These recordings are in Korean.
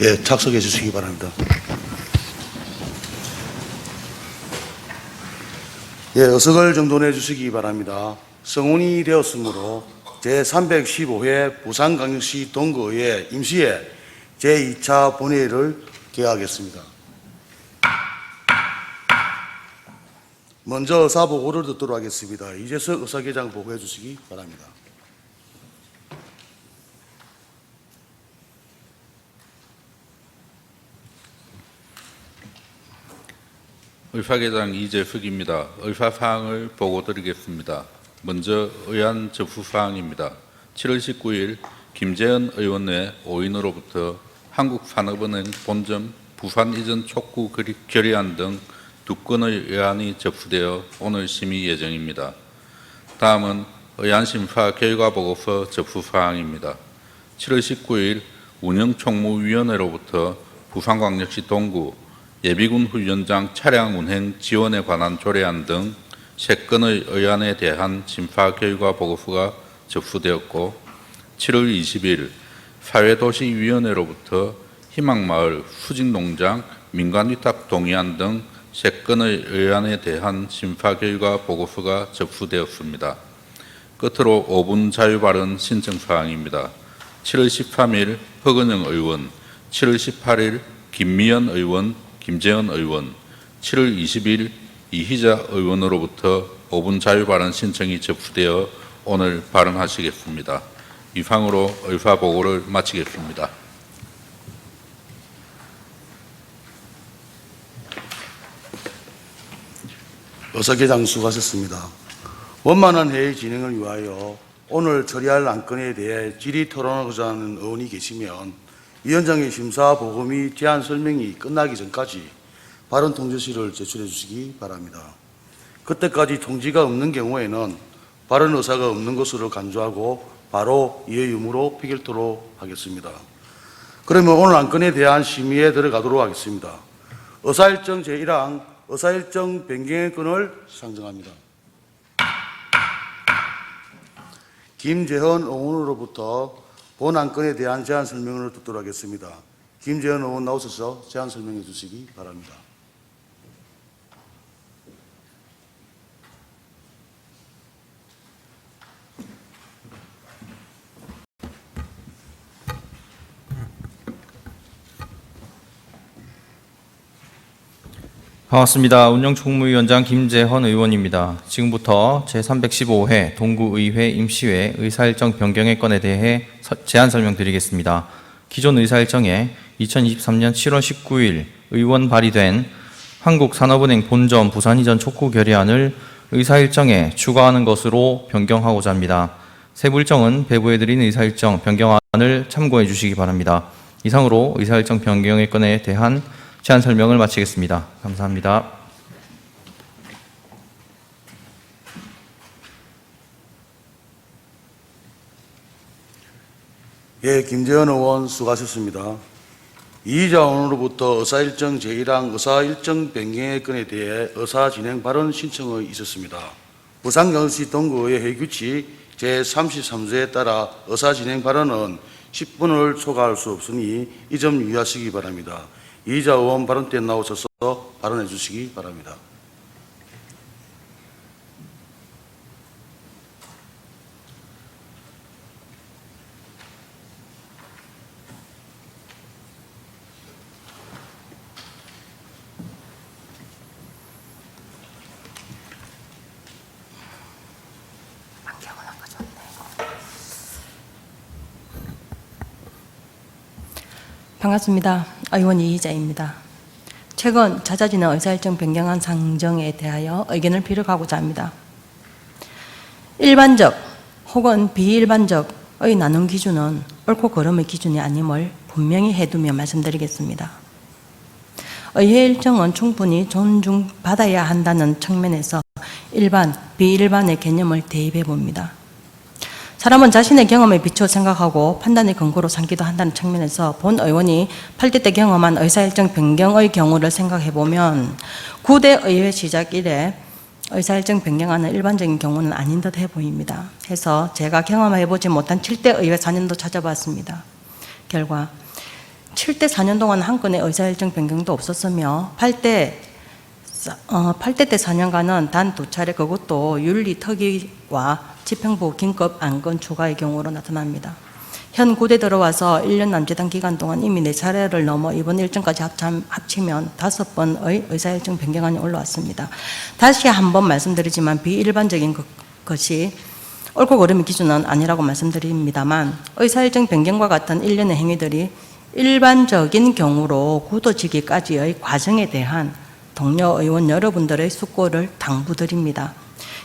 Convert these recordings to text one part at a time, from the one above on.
예, 착석해 주시기 바랍니다. 예, 의석을 정돈해 주시기 바랍니다. 성운이 되었으므로 제315회 부산광역시 동구의회 임시회 제2차 본회의를 개하겠습니다. 먼저 의사보고를 듣도록 하겠습니다. 이재석 의사계장 보고해 주시기 바랍니다. 의사계장 이재석입니다. 의사사항을 보고드리겠습니다. 먼저 의안 접수사항입니다. 7월 19일 김재현 의원의 오인으로부터 한국산업은행 본점 부산 이전 촉구 결의안 등 2건의 의안이 접수되어 오늘 심의 예정입니다. 다음은 의안심사 결과보고서 접수사항입니다. 7월 19일 운영총무위원회로부터 부산광역시 동구 예비군 훈련장 차량 운행 지원에 관한 조례안 등 3건의 의안에 대한 심사 결과 보고서가 접수되었고, 7월 20일 사회도시위원회로부터 희망마을 수직농장 민간위탁 동의안 등 3건의 의안에 대한 심사 결과 보고서가 접수되었습니다. 끝으로 5분 자유발언 신청사항입니다. 7월 13일 허근영 의원, 7월 18일 김미연 의원, 김재현 의원, 7월 20일 이희자 의원으로부터 5분 자유발언 신청이 접수되어 오늘 발언하시겠습니다. 이상으로 의사보고를 마치겠습니다. 의사계장 수고하셨습니다. 원만한 회의 진행을 위하여 오늘 처리할 안건에 대해 질의토론하고자 하는 의원이 계시면 위원장의 심사 보고 및 제안 설명이 끝나기 전까지 발언 통지시를 제출해 주시기 바랍니다. 그때까지 통지가 없는 경우에는 발언 의사가 없는 것으로 간주하고 바로 이의 유무로 피결토록 하겠습니다. 그러면 오늘 안건에 대한 심의에 들어가도록 하겠습니다. 의사일정 제1항 의사일정 변경의 건을 상정합니다. 김재현 의원으로부터 본 안건에 대한 제안 설명을 듣도록 하겠습니다. 김재현 의원 나오셔서 제안 설명해 주시기 바랍니다. 반갑습니다. 운영총무위원장 김재헌 의원입니다. 지금부터 제315회 동구의회 임시회 의사일정 변경의 건에 대해 제안 설명드리겠습니다. 기존 의사일정에 2023년 7월 19일 의원 발의된 한국산업은행 본점 부산 이전 촉구 결의안을 의사일정에 추가하는 것으로 변경하고자 합니다. 세부 일정은 배부해드린 의사일정 변경안을 참고해 주시기 바랍니다. 이상으로 의사일정 변경의 건에 대한 제안 설명을 마치겠습니다. 감사합니다. 예, 김재현 의원 수고하셨습니다. 이희자 의원으로부터 의사일정 제1항 의사일정 변경의 건에 대해 의사진행 발언 신청이 있었습니다. 부산광역시 동구의회 회규칙 제33조에 따라 의사진행 발언은 10분을 초과할 수 없으니 이 점 유의하시기 바랍니다. 이희자 의원 발언 때 나오셔서 발언해 주시기 바랍니다. 반갑습니다. 의원 이희자입니다. 최근 잦아지는 의사일정 변경안 상정에 대하여 의견을 비력하고자 합니다. 일반적 혹은 비일반적의 나눔 기준은 옳고 그름의 기준이 아님을 분명히 해두며 말씀드리겠습니다. 의회 일정은 충분히 존중받아야 한다는 측면에서 일반, 비일반의 개념을 대입해 봅니다. 사람은 자신의 경험에 비추어 생각하고 판단의 근거로 삼기도 한다는 측면에서 본 의원이 8대 때 경험한 의사일정 변경의 경우를 생각해보면 9대 의회 시작 이래 의사일정 변경안은 일반적인 경우는 아닌 듯 해 보입니다. 해서 제가 경험해보지 못한 7대 의회 4년도 찾아봤습니다. 결과 7대 4년 동안 한 건의 의사일정 변경도 없었으며 8대 때 4년간은 단 2차례 그것도 윤리 특위와 집행부 긴급 안건 추가의 경우로 나타납니다. 현 구대 들어와서 1년 남짓한 기간 동안 이미 4차례를 넘어 이번 일정까지 합치면 5번의 의사일정 변경안이 올라왔습니다. 다시 한번 말씀드리지만 비일반적인 것이 옳고 그름의 기준은 아니라고 말씀드립니다만 의사일정 변경과 같은 일련의 행위들이 일반적인 경우로 굳어지기까지의 과정에 대한 동료 의원 여러분들의 숙고를 당부드립니다.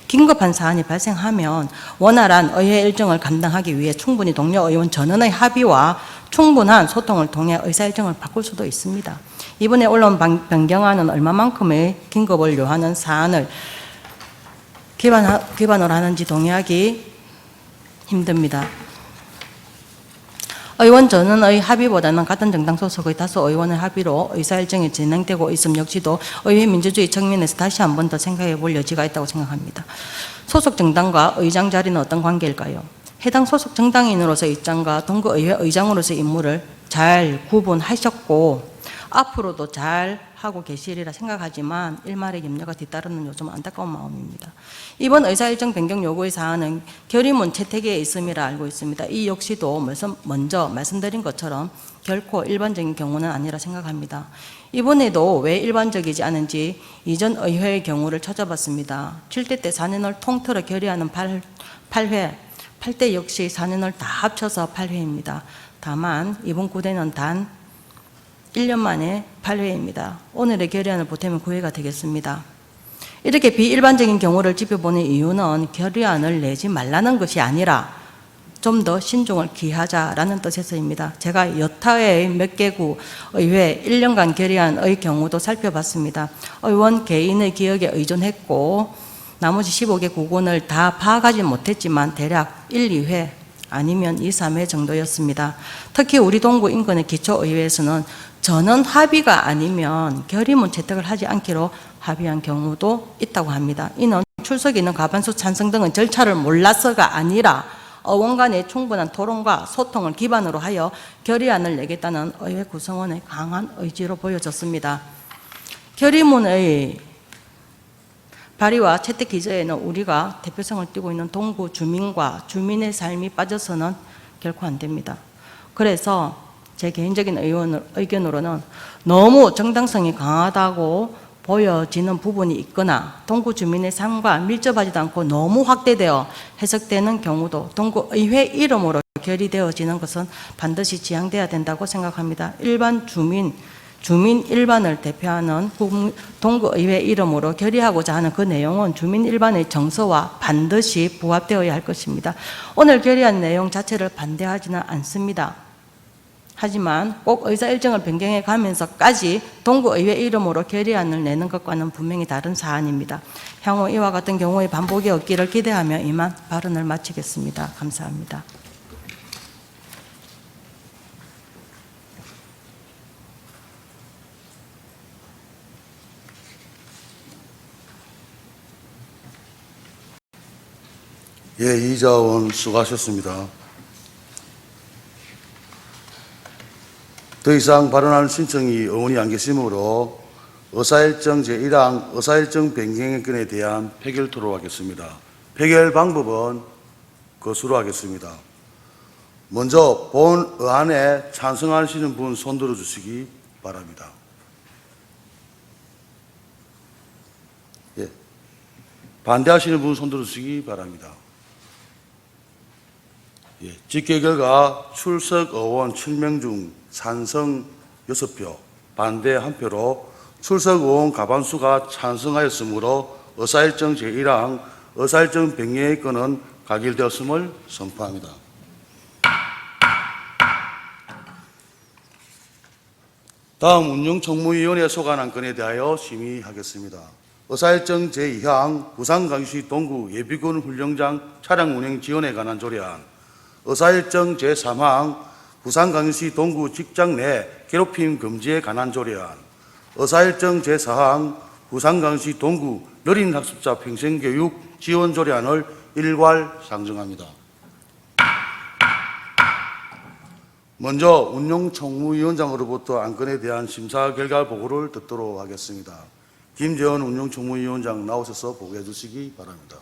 긴급한 사안이 발생하면 원활한 의회 일정을 감당하기 위해 충분히 동료 의원 전원의 합의와 충분한 소통을 통해 의사일정을 바꿀 수도 있습니다. 이번에 올라온 변경안은 얼마만큼의 긴급을 요하는 사안을 기반으로 하는지 동의하기 힘듭니다. 의원 전원의 합의보다는 같은 정당 소속의 다수 의원의 합의로 의사일정이 진행되고 있음 역시도 의회 민주주의 측면에서 다시 한 번 더 생각해 볼 여지가 있다고 생각합니다. 소속 정당과 의장 자리는 어떤 관계일까요? 해당 소속 정당인으로서의 입장과 동구의회 의장으로서의 임무를 잘 구분하셨고 앞으로도 잘 하고 계시리라 생각하지만 일말의 염려가 뒤따르는 요즘 안타까운 마음입니다. 이번 의사일정 변경 요구의 사안은 결의문 채택에 있음이라 알고 있습니다. 이 역시도 먼저 말씀드린 것처럼 결코 일반적인 경우는 아니라 생각합니다. 이번에도 왜 일반적이지 않은지 이전 의회의 경우를 찾아봤습니다. 7대 때 4년을 통틀어 결의하는 8회, 8대 역시 4년을 다 합쳐서 8회입니다. 다만 이번 9대는 단 1년 만에 8회입니다. 오늘의 결의안을 보태면 9회가 되겠습니다. 이렇게 비일반적인 경우를 짚어보는 이유는 결의안을 내지 말라는 것이 아니라 좀 더 신중을 기하자라는 뜻에서입니다. 제가 여타의 몇 개구 의회 1년간 결의안의 경우도 살펴봤습니다. 의원 개인의 기억에 의존했고 나머지 15개 구군을 다 파악하지 못했지만 대략 1, 2회 아니면 2, 3회 정도였습니다. 특히 우리 동구 인근의 기초의회에서는 전원 합의가 아니면 결의문 채택을 하지 않기로 합의한 경우도 있다고 합니다. 이는 출석 있는 과반수 찬성 등의 절차를 몰라서가 아니라 의원 간의 충분한 토론과 소통을 기반으로 하여 결의안을 내겠다는 의회 구성원의 강한 의지로 보여졌습니다. 결의문의 발의와 채택 기저에는 우리가 대표성을 띠고 있는 동구 주민과 주민의 삶이 빠져서는 결코 안 됩니다. 그래서 제 개인적인 의견으로는 너무 정당성이 강하다고 보여지는 부분이 있거나 동구 주민의 삶과 밀접하지도 않고 너무 확대되어 해석되는 경우도 동구의회 이름으로 결의되어지는 것은 반드시 지양돼야 된다고 생각합니다. 일반 주민 일반을 대표하는 동구의회 이름으로 결의하고자 하는 그 내용은 주민 일반의 정서와 반드시 부합되어야 할 것입니다. 오늘 결의한 내용 자체를 반대하지는 않습니다. 하지만 꼭 의사일정을 변경해 가면서까지 동구의회 이름으로 결의안을 내는 것과는 분명히 다른 사안입니다. 향후 이와 같은 경우의 반복이 없기를 기대하며 이만 발언을 마치겠습니다. 감사합니다. 예, 이자원 수고하셨습니다. 더 이상 발언할 신청이 의원이 안 계시므로 의사일정 제1항 의사일정 변경의 건에 대한 표결 토론하겠습니다. 표결 방법은 것으로 하겠습니다. 먼저 본 의안에 찬성하시는 분 손 들어주시기 바랍니다. 예. 반대하시는 분 손 들어주시기 바랍니다. 예. 집계 결과 출석 의원 7명 중 찬성 6표, 반대 1표로 출석 의원 과반수가 찬성하였으므로 의사일정 제1항 의사일정 변경의 건은 가결되었음을 선포합니다. 다음 운영총무위원회 소관한 건에 대하여 심의하겠습니다. 의사일정 제2항 부산광역시 동구 예비군 훈련장 차량 운행 지원에 관한 조례안, 의사일정 제3항 부산광역시 동구 직장 내 괴롭힘 금지에 관한 조례안, 의사일정 제4항 부산광역시 동구 어린 학습자 평생교육 지원 조례안을 일괄 상정합니다. 먼저 운용총무위원장으로부터 안건에 대한 심사 결과 보고를 듣도록 하겠습니다. 김재원 운용총무위원장 나오셔서 보고해 주시기 바랍니다.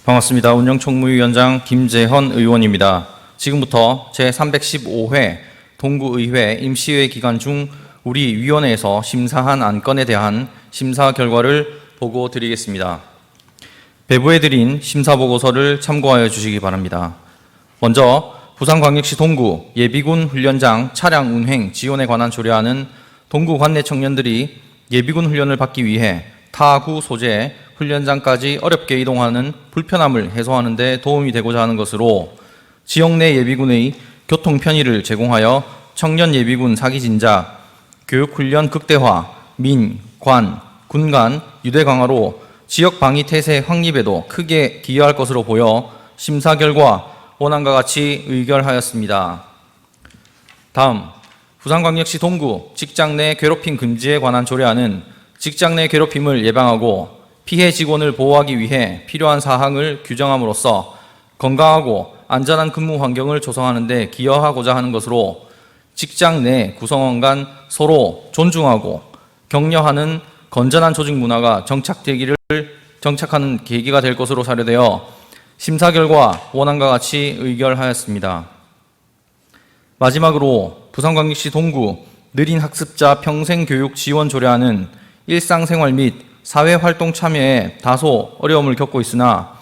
반갑습니다. 운영총무위원장 김재헌 의원입니다. 지금부터 제315회 동구의회 임시회 기간 중 우리 위원회에서 심사한 안건에 대한 심사 결과를 보고 드리겠습니다. 배부해드린 심사보고서를 참고하여 주시기 바랍니다. 먼저 부산광역시 동구 예비군 훈련장 차량 운행 지원에 관한 조례안은 동구 관내 청년들이 예비군 훈련을 받기 위해 타구 소재 훈련장까지 어렵게 이동하는 불편함을 해소하는 데 도움이 되고자 하는 것으로 지역 내 예비군의 교통 편의를 제공하여 청년 예비군 사기 진작, 교육 훈련 극대화, 민, 관, 군 간 유대 강화로 지역 방위 태세 확립에도 크게 기여할 것으로 보여 심사 결과 원안과 같이 의결하였습니다. 다음, 부산광역시 동구 직장 내 괴롭힘 금지에 관한 조례안은 직장 내 괴롭힘을 예방하고 피해 직원을 보호하기 위해 필요한 사항을 규정함으로써 건강하고 안전한 근무 환경을 조성하는 데 기여하고자 하는 것으로 직장 내 구성원 간 서로 존중하고 격려하는 건전한 조직 문화가 정착하는 계기가 될 것으로 사료되어 심사 결과 원안과 같이 의결하였습니다. 마지막으로 부산광역시 동구 느린 학습자 평생교육 지원 조례안은 일상생활 및 사회활동 참여에 다소 어려움을 겪고 있으나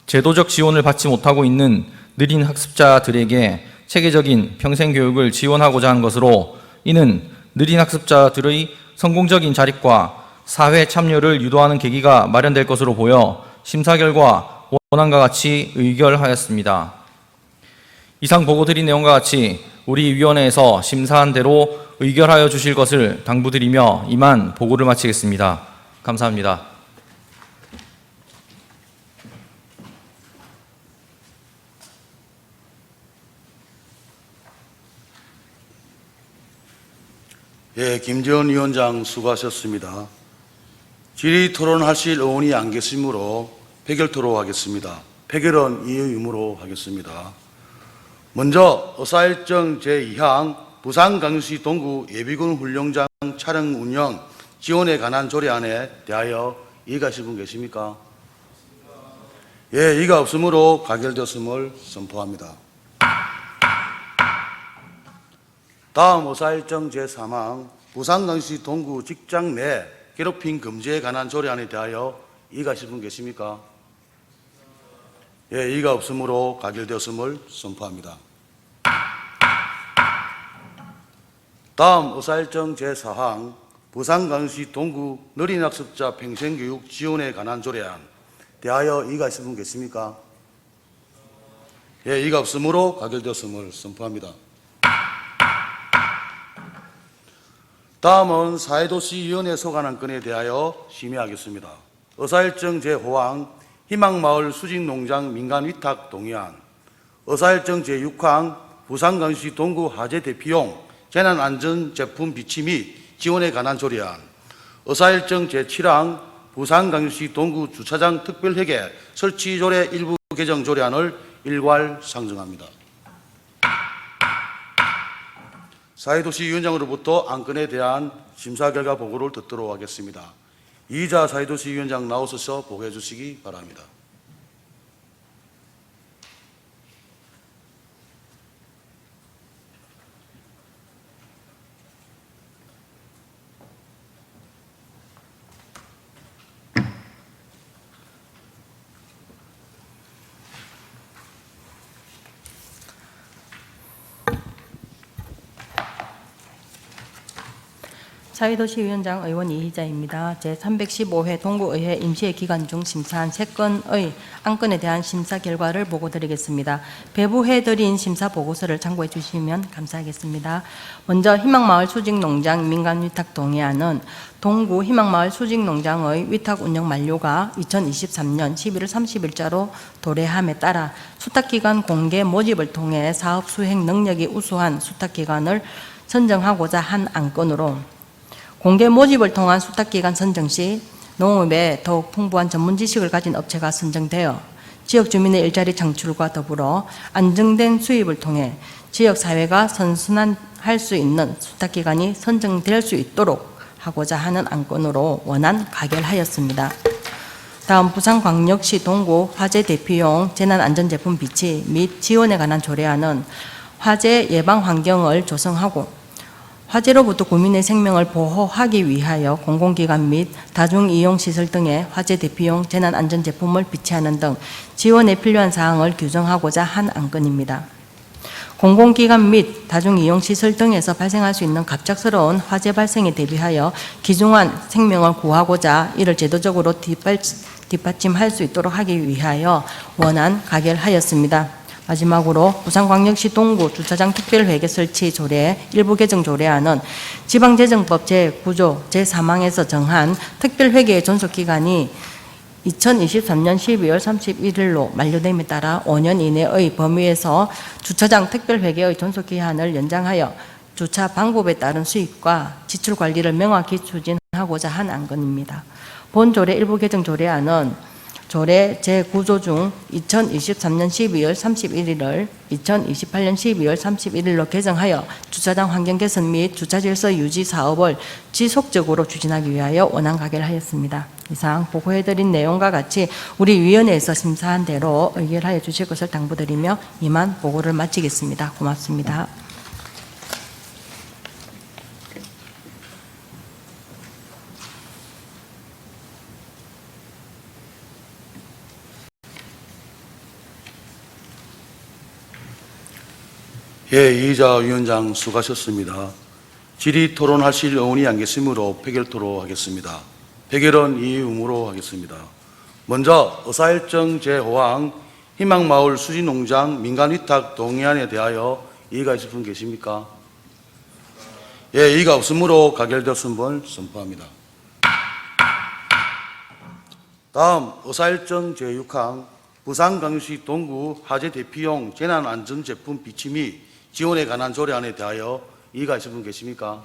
제도적 지원을 받지 못하고 있는 느린 학습자들에게 체계적인 평생교육을 지원하고자 하는 것으로 이는 느린 학습자들의 성공적인 자립과 사회 참여를 유도하는 계기가 마련될 것으로 보여 심사 결과 원안과 같이 의결하였습니다. 이상 보고 드린 내용과 같이 우리 위원회에서 심사한 대로 의결하여 주실 것을 당부드리며 이만 보고를 마치겠습니다. 감사합니다. 예, 김재원 위원장 수고하셨습니다. 질의 토론하실 의원이 안 계시므로 표결 토론하겠습니다. 표결은 이의 의무로 하겠습니다. 먼저 의사일정 제2항 부산광역시 동구 예비군 훈련장 차량 운영 지원에 관한 조례안에 대하여 이의가 있으신 분 계십니까? 예, 이의가 없으므로 가결되었음을 선포합니다. 다음 의사일정 제3항 부산광역시 동구 직장 내 괴롭힘 금지에 관한 조례안에 대하여 이의가 있으신 분 계십니까? 예, 이의가 없으므로 가결되었음을 선포합니다. 다음 의사일정 제4항 부산광역시 동구 느린학습자 평생교육 지원에 관한 조례안 대하여 이의가 있으신 분 계십니까? 예, 이의가 없으므로 가결되었음을 선포합니다. 다음은 사회도시위원회 소관 안건에 대하여 심의하겠습니다. 의사일정 제5항 희망마을 수직농장 민간위탁 동의안, 의사일정 제6항 부산광역시 동구 화재 대피용 재난안전제품 비치 및 지원에 관한 조례안, 의사일정 제7항 부산광역시 동구 주차장 특별회계 설치 조례 일부 개정 조례안을 일괄 상정합니다. 사회도시위원장으로부터 안건에 대한 심사 결과 보고를 듣도록 하겠습니다. 이의자 사회도시위원장 나오셔서 보고해 주시기 바랍니다. 사회도시위원장 의원 이희자입니다. 제315회 동구의회 임시회 기간 중 심사한 3건의 안건에 대한 심사 결과를 보고드리겠습니다. 배부해드린 심사 보고서를 참고해 주시면 감사하겠습니다. 먼저 희망마을 수직농장 민간위탁 동의안은 동구 희망마을 수직농장의 위탁 운영 만료가 2023년 11월 30일자로 도래함에 따라 수탁기관 공개 모집을 통해 사업 수행 능력이 우수한 수탁기관을 선정하고자 한 안건으로 공개 모집을 통한 수탁기관 선정 시 농업에 더욱 풍부한 전문 지식을 가진 업체가 선정되어 지역 주민의 일자리 창출과 더불어 안정된 수입을 통해 지역 사회가 선순환할 수 있는 수탁기관이 선정될 수 있도록 하고자 하는 안건으로 원안 가결하였습니다. 다음 부산광역시 동구 화재 대피용 재난안전제품 비치 및 지원에 관한 조례안은 화재 예방 환경을 조성하고 화재로부터 국민의 생명을 보호하기 위하여 공공기관 및 다중이용시설 등의 화재 대피용 재난안전제품을 비치하는 등 지원에 필요한 사항을 규정하고자 한 안건입니다. 공공기관 및 다중이용시설 등에서 발생할 수 있는 갑작스러운 화재 발생에 대비하여 귀중한 생명을 구하고자 이를 제도적으로 뒷받침할 수 있도록 하기 위하여 원안 가결하였습니다. 마지막으로 부산광역시 동구 주차장 특별회계 설치 조례 일부 개정 조례안은 지방재정법 제9조 제3항에서 정한 특별회계의 존속기간이 2023년 12월 31일로 만료됨에 따라 5년 이내의 범위에서 주차장 특별회계의 존속기한을 연장하여 주차 방법에 따른 수익과 지출 관리를 명확히 추진하고자 한 안건입니다. 본 조례 일부 개정 조례안은 조례 제9조 중 2023년 12월 31일을 2028년 12월 31일로 개정하여 주차장 환경 개선 및 주차질서 유지 사업을 지속적으로 추진하기 위하여 원안 가결하였습니다. 이상 보고해드린 내용과 같이 우리 위원회에서 심사한 대로 의결하여 주실 것을 당부드리며 이만 보고를 마치겠습니다. 고맙습니다. 예, 이희자 위원장 수고하셨습니다. 질의 토론하실 의원이 안 계시므로 표결토로 하겠습니다. 표결은 이 의무로 하겠습니다. 먼저 의사일정 제5항 희망마을 수지농장 민간위탁 동의안에 대하여 이의가 있을 분 계십니까? 예, 이의가 없으므로 가결되었은 분 선포합니다. 다음 의사일정 제6항 부산광역시 동구 화재 대피용 재난안전제품 비치 및 지원에 관한 조례안에 대하여 이의가 있을 분 계십니까?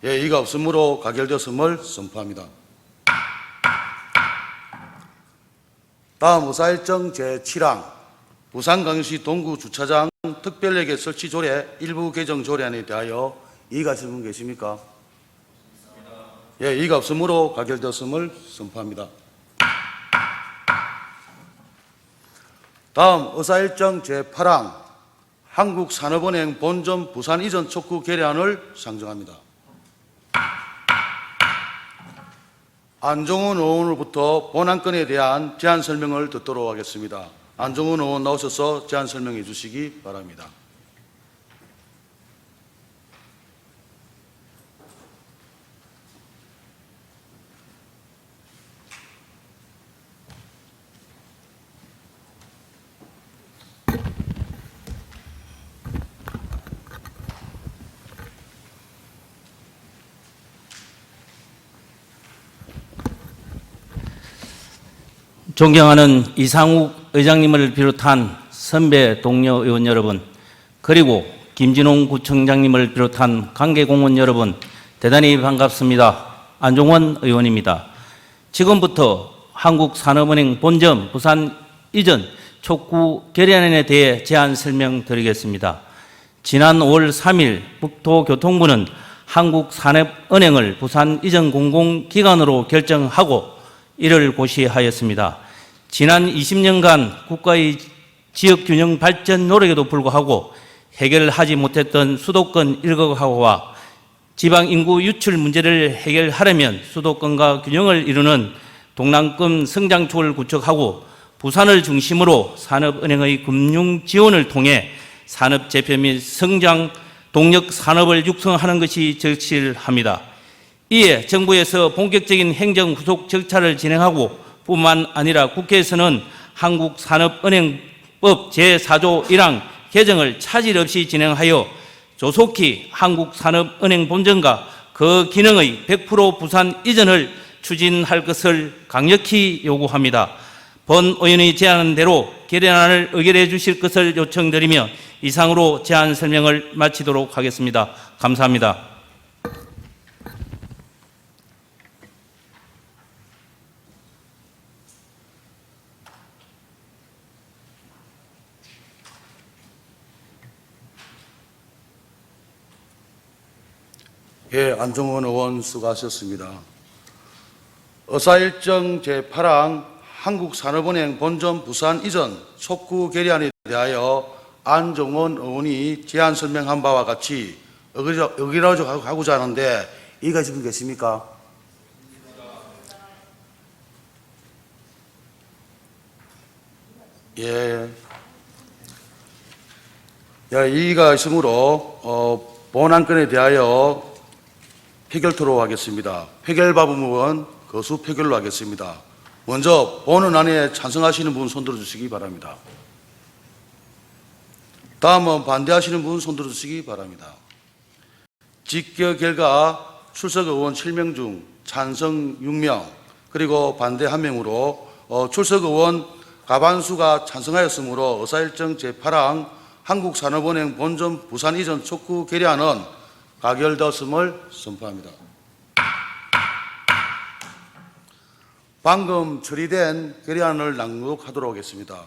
예, 이의가 없으므로 가결되었음을 선포합니다. 다음 의사일정 제7항 부산광역시 동구 주차장 특별회계 설치 조례 일부 개정 조례안에 대하여 이의가 있을 분 계십니까? 예, 이의가 없으므로 가결되었음을 선포합니다. 다음 의사일정 제8항 한국산업은행 본점 부산 이전 촉구 결의안을 상정합니다. 안종훈 의원으로부터 본안건에 대한 제안 설명을 듣도록 하겠습니다. 안종훈 의원 나오셔서 제안 설명해 주시기 바랍니다. 존경하는 이상욱 의장님을 비롯한 선배 동료 의원 여러분, 그리고 김진홍 구청장님을 비롯한 관계공원 여러분, 대단히 반갑습니다. 안종원 의원입니다. 지금부터 한국산업은행 본점 부산 이전 촉구 결의안에 대해 제안 설명드리겠습니다. 지난 5월 3일 국토교통부는 한국산업은행을 부산 이전 공공기관으로 결정하고 이를 고시하였습니다. 지난 20년간 국가의 지역균형 발전 노력에도 불구하고 해결하지 못했던 수도권 일거하고와 지방인구 유출 문제를 해결하려면 수도권과 균형을 이루는 동남권 성장축을 구축하고 부산을 중심으로 산업은행의 금융 지원을 통해 산업 재편 및 성장 동력 산업을 육성하는 것이 절실합니다. 이에 정부에서 본격적인 행정 후속 절차를 진행하고 뿐만 아니라 국회에서는 한국산업은행법 제4조 1항 개정을 차질 없이 진행하여 조속히 한국산업은행 본점과 그 기능의 100% 부산 이전을 추진할 것을 강력히 요구합니다. 본 의원이 제안한 대로 결의안을 의결해 주실 것을 요청드리며 이상으로 제안 설명을 마치도록 하겠습니다. 감사합니다. 예, 안종원 의원 수고하셨습니다. 의사일정 제8항 한국산업은행 본점 부산 이전 촉구 결의안에 대하여 안종원 의원이 제안 설명한 바와 같이 의결하고자 하는데 이의가 지금 계십니까? 예. 이의가 있으므로 본 안건에 대하여 표결 토론하겠습니다. 표결바범 의원 거수 표결로 하겠습니다. 먼저 본안에 찬성하시는 분 손들어 주시기 바랍니다. 다음은 반대하시는 분 손들어 주시기 바랍니다. 직결 결과 출석 의원 7명 중 찬성 6명 그리고 반대 1명으로 출석 의원 과반수가 찬성하였으므로 의사일정 제8항 한국산업은행 본점 부산 이전 촉구 결의안은 가결되었음을 선포합니다. 방금 처리된 결의안을 낭독하도록 하겠습니다.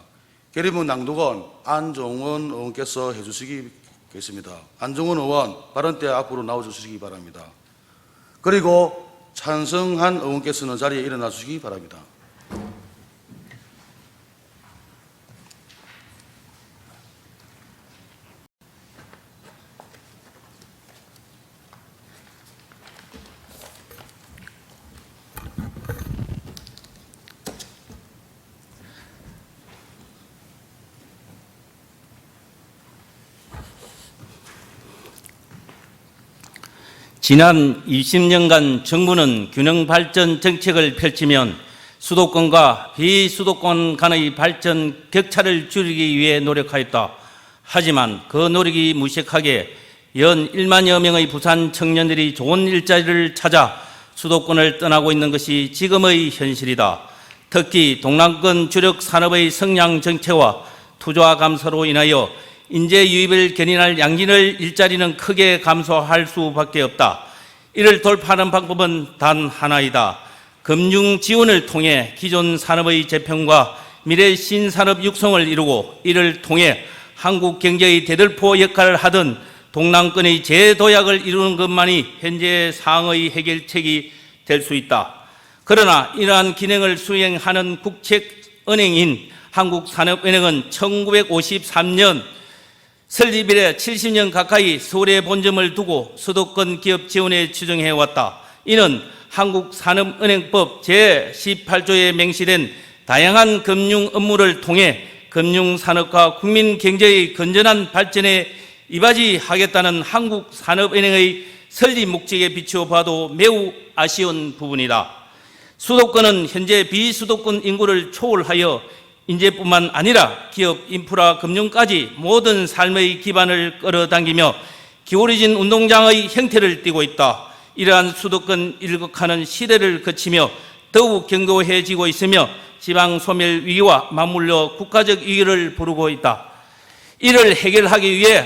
결의문 낭독은 안종원 의원께서 해주시겠습니다. 안종원 의원 발언대 앞으로 나와주시기 바랍니다. 그리고 찬성한 의원께서는 자리에 일어나 주시기 바랍니다. 지난 20년간 정부는 균형 발전 정책을 펼치면 수도권과 비수도권 간의 발전 격차를 줄이기 위해 노력하였다. 하지만 그 노력이 무색하게 연 1만여 명의 부산 청년들이 좋은 일자리를 찾아 수도권을 떠나고 있는 것이 지금의 현실이다. 특히 동남권 주력 산업의 성장 정체와 투자 감소로 인하여 인재 유입을 견인할 양진의 일자리는 크게 감소할 수밖에 없다. 이를 돌파하는 방법은 단 하나이다. 금융 지원을 통해 기존 산업의 재편과 미래 신산업 육성을 이루고 이를 통해 한국 경제의 대들보 역할을 하던 동남권의 재도약을 이루는 것만이 현재 상황의 해결책이 될 수 있다. 그러나 이러한 기능을 수행하는 국책은행인 한국산업은행은 1953년 설립 이래 70년 가까이 서울에 본점을 두고 수도권 기업 지원에 추정해왔다. 이는 한국산업은행법 제18조에 명시된 다양한 금융 업무를 통해 금융산업과 국민경제의 건전한 발전에 이바지하겠다는 한국산업은행의 설립 목적에 비추어 봐도 매우 아쉬운 부분이다. 수도권은 현재 비수도권 인구를 초월하여 인재뿐만 아니라 기업, 인프라, 금융까지 모든 삶의 기반을 끌어당기며 기울어진 운동장의 형태를 띠고 있다. 이러한 수도권 일극하는 시대를 거치며 더욱 견고해지고 있으며 지방 소멸 위기와 맞물려 국가적 위기를 부르고 있다. 이를 해결하기 위해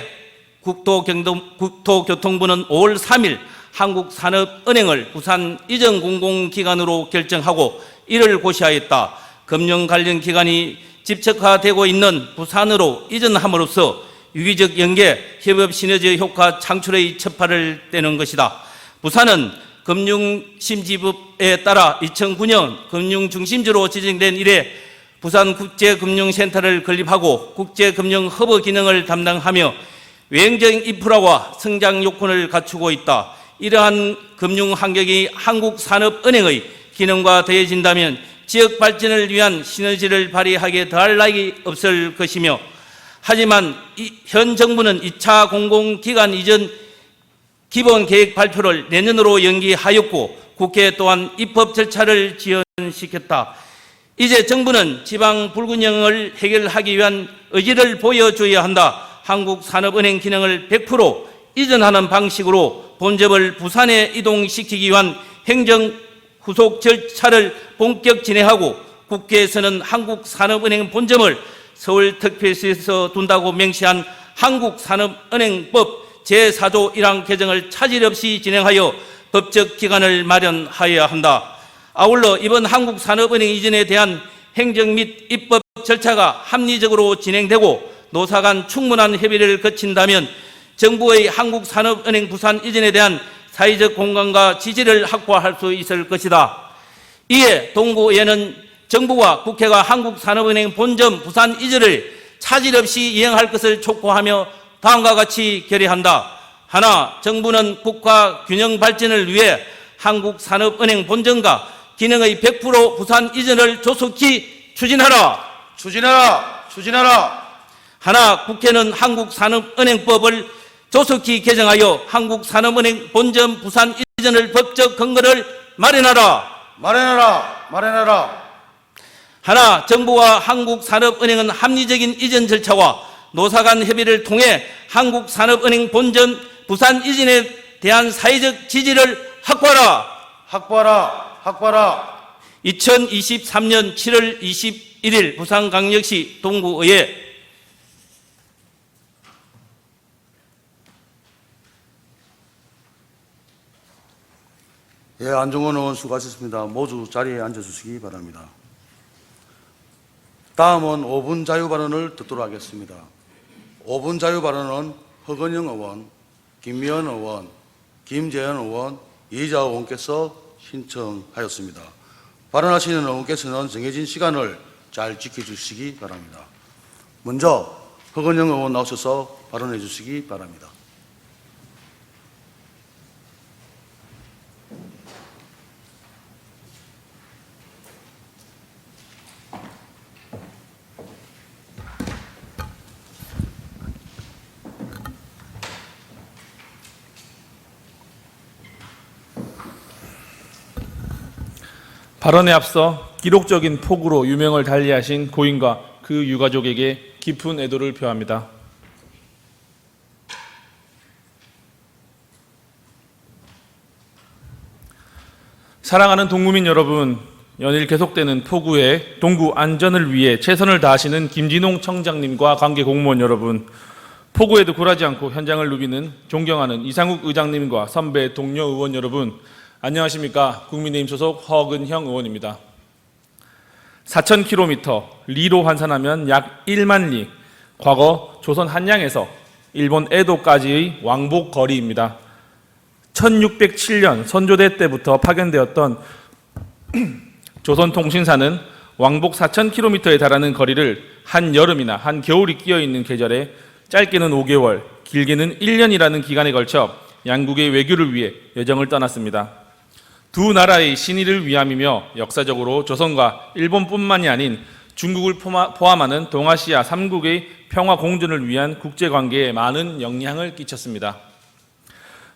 국토교통부는 5월 3일 한국산업은행을 부산 이전 공공기관으로 결정하고 이를 고시하였다. 금융 관련 기관이 집적화되고 있는 부산으로 이전함으로써 유기적 연계, 협업 시너지 효과 창출의 첫발을 떼는 것이다. 부산은 금융심지법에 따라 2009년 금융중심지로 지정된 이래 부산국제금융센터를 건립하고 국제금융허브 기능을 담당하며 외형적 인프라와 성장 요건을 갖추고 있다. 이러한 금융환경이 한국산업은행의 기능과 더해진다면 지역 발전을 위한 시너지를 발휘하기에 더할 나위 없을 것이며 하지만 현 정부는 2차 공공기관 이전 기본계획 발표를 내년으로 연기하였고 국회 또한 입법 절차를 지연시켰다. 이제 정부는 지방 불균형을 해결하기 위한 의지를 보여줘야 한다. 한국산업은행 기능을 100% 이전하는 방식으로 본점을 부산에 이동시키기 위한 행정 후속 절차를 본격 진행하고 국회에서는 한국산업은행 본점을 서울특별시에서 둔다고 명시한 한국산업은행법 제4조 1항 개정을 차질 없이 진행하여 법적 기관을 마련하여야 한다. 아울러 이번 한국산업은행 이전에 대한 행정 및 입법 절차가 합리적으로 진행되고 노사 간 충분한 협의를 거친다면 정부의 한국산업은행 부산 이전에 대한 사회적 공감과 지지를 확보할 수 있을 것이다. 이에 동구의회는 정부와 국회가 한국산업은행 본점 부산 이전을 차질 없이 이행할 것을 촉구하며 다음과 같이 결의한다. 하나, 정부는 국가 균형 발전을 위해 한국산업은행 본점과 기능의 100% 부산 이전을 조속히 추진하라. 추진하라. 하나, 국회는 한국산업은행법을 조속히 개정하여 한국산업은행 본점 부산 이전을 법적 근거를 마련하라. 하나, 정부와 한국산업은행은 합리적인 이전 절차와 노사 간 협의를 통해 한국산업은행 본점 부산 이전에 대한 사회적 지지를 확보하라. 2023년 7월 21일 부산광역시 동구의회. 예, 안종원 의원 수고하셨습니다. 모두 자리에 앉아주시기 바랍니다. 다음은 5분 자유발언을 듣도록 하겠습니다. 5분 자유발언은 허건영 의원, 김미연 의원, 김재현 의원, 이희자 의원께서 신청하였습니다. 발언하시는 의원께서는 정해진 시간을 잘 지켜주시기 바랍니다. 먼저 허건영 의원 나오셔서 발언해 주시기 바랍니다. 발언에 앞서 기록적인 폭우로 유명을 달리하신 고인과 그 유가족에게 깊은 애도를 표합니다. 사랑하는 동구민 여러분, 연일 계속되는 폭우에 동구 안전을 위해 최선을 다하시는 김진홍 청장님과 관계 공무원 여러분, 폭우에도 굴하지 않고 현장을 누비는 존경하는 이상욱 의장님과 선배 동료 의원 여러분, 안녕하십니까. 국민의힘 소속 허근형 의원입니다. 4,000km, 리로 환산하면 약 1만 리, 과거 조선 한양에서 일본 에도까지의 왕복 거리입니다. 1607년 선조대 때부터 파견되었던 조선통신사는 왕복 4,000km에 달하는 거리를 한 여름이나 한 겨울이 끼어있는 계절에 짧게는 5개월, 길게는 1년이라는 기간에 걸쳐 양국의 외교를 위해 여정을 떠났습니다. 두 나라의 신의를 위함이며 역사적으로 조선과 일본뿐만이 아닌 중국을 포함하는 동아시아 3국의 평화 공존을 위한 국제관계에 많은 영향을 끼쳤습니다.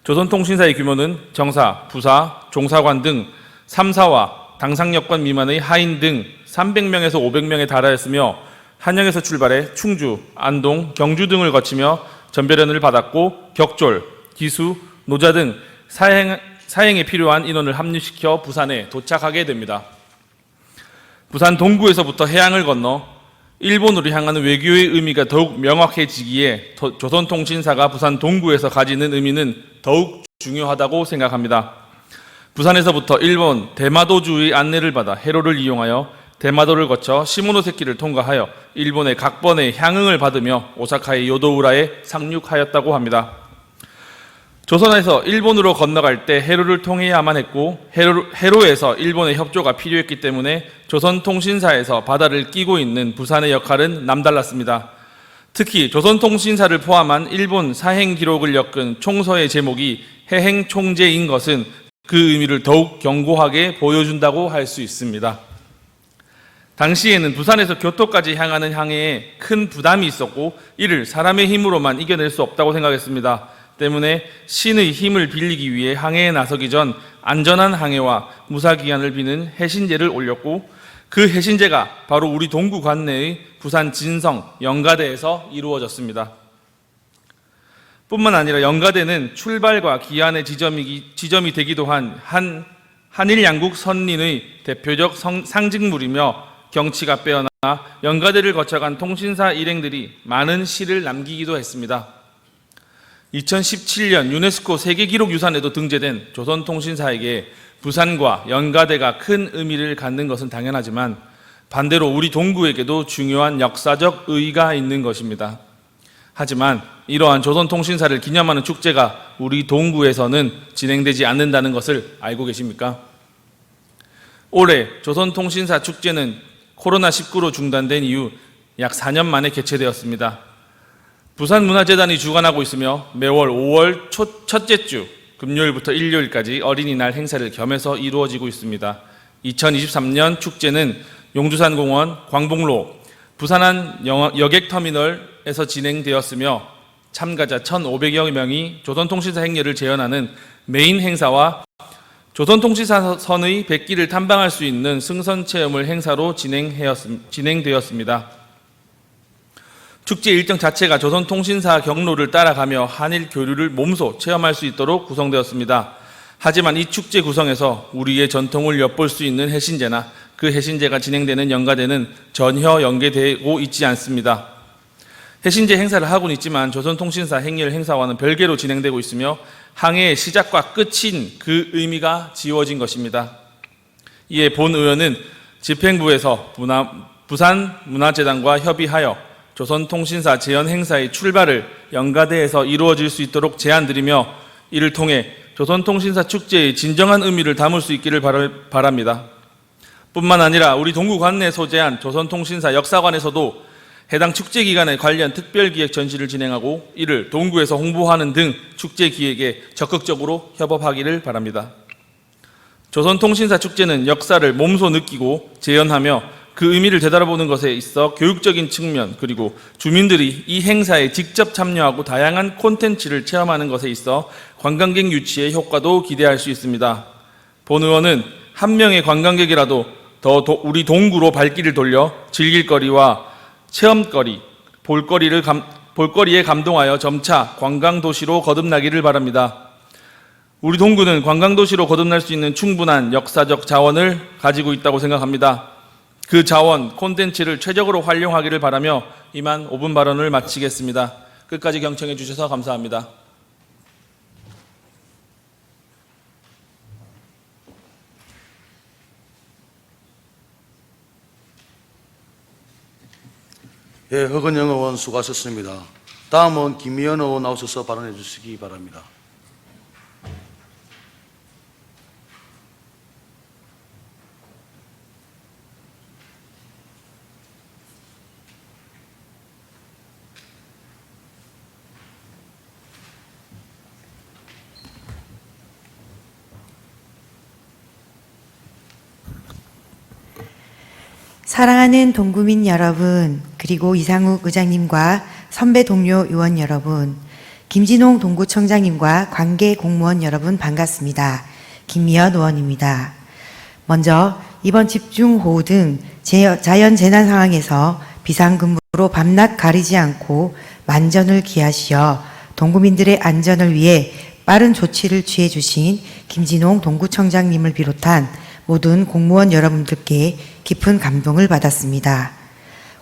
조선통신사의 규모는 정사, 부사, 종사관 등 3사와 당상여건 미만의 하인 등 300명에서 500명에 달하였으며 한양에서 출발해 충주, 안동, 경주 등을 거치며 전별연을 받았고 격졸, 기수, 노자 등 사행에 필요한 인원을 합류시켜 부산에 도착하게 됩니다. 부산 동구에서부터 해양을 건너 일본으로 향하는 외교의 의미가 더욱 명확해지기에 조선통신사가 부산 동구에서 가지는 의미는 더욱 중요하다고 생각합니다. 부산에서부터 일본 대마도주의 안내를 받아 해로를 이용하여 대마도를 거쳐 시모노세키를 통과하여 일본의 각번의 향응을 받으며 오사카의 요도우라에 상륙하였다고 합니다. 조선에서 일본으로 건너갈 때 해로를 통해야만 했고 해로에서 일본의 협조가 필요했기 때문에 조선통신사에서 바다를 끼고 있는 부산의 역할은 남달랐습니다. 특히 조선통신사를 포함한 일본 사행 기록을 엮은 총서의 제목이 해행총재인 것은 그 의미를 더욱 견고하게 보여준다고 할 수 있습니다. 당시에는 부산에서 교토까지 향하는 항해에 큰 부담이 있었고 이를 사람의 힘으로만 이겨낼 수 없다고 생각했습니다. 때문에 신의 힘을 빌리기 위해 항해에 나서기 전 안전한 항해와 무사기한을 비는 해신제를 올렸고 그 해신제가 바로 우리 동구 관내의 부산 진성 영가대에서 이루어졌습니다. 뿐만 아니라 영가대는 출발과 기한의 지점이 되기도 한 한일 양국 선린의 대표적 상징물이며 경치가 빼어나 영가대를 거쳐간 통신사 일행들이 많은 시를 남기기도 했습니다. 2017년 유네스코 세계기록유산에도 등재된 조선통신사에게 부산과 영가대가 큰 의미를 갖는 것은 당연하지만 반대로 우리 동구에게도 중요한 역사적 의의가 있는 것입니다. 하지만 이러한 조선통신사를 기념하는 축제가 우리 동구에서는 진행되지 않는다는 것을 알고 계십니까? 올해 조선통신사 축제는 코로나19로 중단된 이후 약 4년 만에 개최되었습니다. 부산문화재단이 주관하고 있으며 매월 5월 첫째 주 금요일부터 일요일까지 어린이날 행사를 겸해서 이루어지고 있습니다. 2023년 축제는 용두산공원, 광복로, 부산안 여객터미널에서 진행되었으며 참가자 1,500여 명이 조선통신사 행렬을 재현하는 메인 행사와 조선통신사 선의 백기를 탐방할 수 있는 승선체험을 행사로 진행되었습니다. 축제 일정 자체가 조선통신사 경로를 따라가며 한일 교류를 몸소 체험할 수 있도록 구성되었습니다. 하지만 이 축제 구성에서 우리의 전통을 엿볼 수 있는 해신제나 그 해신제가 진행되는 영가대는 전혀 연계되고 있지 않습니다. 해신제 행사를 하고는 있지만 조선통신사 행렬 행사와는 별개로 진행되고 있으며 항해의 시작과 끝인 그 의미가 지워진 것입니다. 이에 본 의원은 집행부에서 부산문화재단과 협의하여 조선통신사 재현 행사의 출발을 영가대에서 이루어질 수 있도록 제안드리며 이를 통해 조선통신사 축제의 진정한 의미를 담을 수 있기를 바랍니다. 뿐만 아니라 우리 동구 관내에 소재한 조선통신사 역사관에서도 해당 축제 기간에 관련 특별기획 전시를 진행하고 이를 동구에서 홍보하는 등 축제 기획에 적극적으로 협업하기를 바랍니다. 조선통신사 축제는 역사를 몸소 느끼고 재현하며 그 의미를 되돌아보는 것에 있어 교육적인 측면 그리고 주민들이 이 행사에 직접 참여하고 다양한 콘텐츠를 체험하는 것에 있어 관광객 유치의 효과도 기대할 수 있습니다. 본 의원은 한 명의 관광객이라도 더 우리 동구로 발길을 돌려 즐길거리와 체험거리, 볼거리에 감동하여 점차 관광도시로 거듭나기를 바랍니다. 우리 동구는 관광도시로 거듭날 수 있는 충분한 역사적 자원을 가지고 있다고 생각합니다. 그 자원, 콘텐츠를 최적으로 활용하기를 바라며 이만 5분 발언을 마치겠습니다. 끝까지 경청해 주셔서 감사합니다. 예, 허근영 의원 수고하셨습니다. 다음은 김미연 의원 나오셔서 발언해 주시기 바랍니다. 사랑하는 동구민 여러분, 그리고 이상욱 의장님과 선배 동료 의원 여러분, 김진홍 동구청장님과 관계 공무원 여러분 반갑습니다. 김미연 의원입니다. 먼저 이번 집중호우 등 자연재난 상황에서 비상근무로 밤낮 가리지 않고 만전을 기하시어 동구민들의 안전을 위해 빠른 조치를 취해 주신 김진홍 동구청장님을 비롯한 모든 공무원 여러분들께 깊은 감동을 받았습니다.